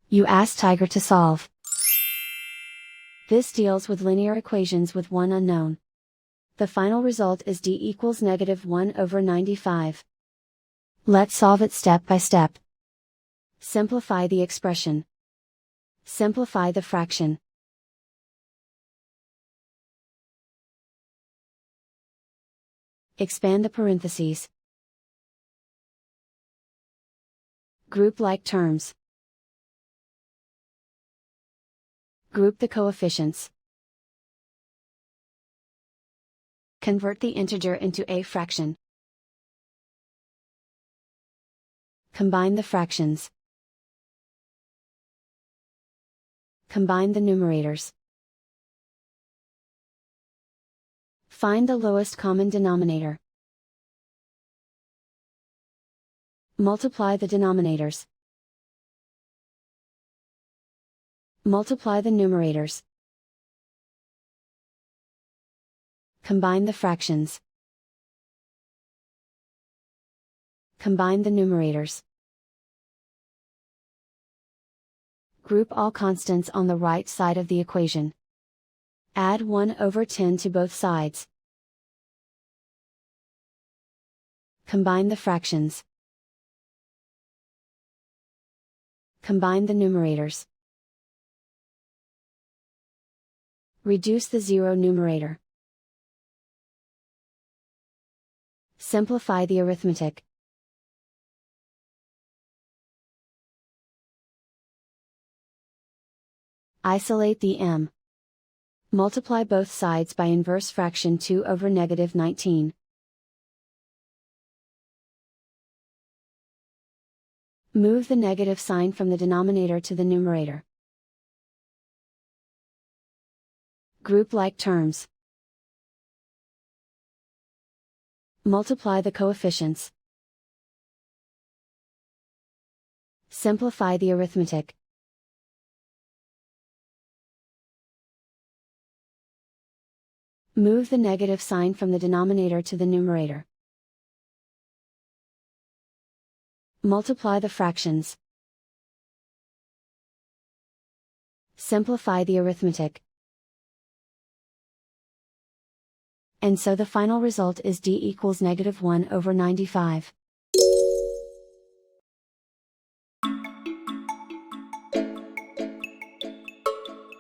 You ask Tiger to solve. This deals with linear equations with one unknown. The final result is d equals -1/95. Let's solve it step by step. Simplify the expression. Simplify the fraction. Expand the parentheses. Group like terms. Group the coefficients. Convert the integer into a fraction. Combine the fractions. Combine the numerators. Find the lowest common denominator. Multiply the denominators. Multiply the numerators. Combine the fractions. Combine the numerators. Group all constants on the right side of the equation. Add 1/10 to both sides. Combine the fractions. Combine the numerators. Reduce the zero numerator. Simplify the arithmetic. Isolate the m. Multiply both sides by inverse fraction 2/19. Move the negative sign from the denominator to the numerator. Group like terms. Multiply the coefficients. Simplify the arithmetic. Move the negative sign from the denominator to the numerator. Multiply the fractions. Simplify the arithmetic. And so the final result is d equals -1/95.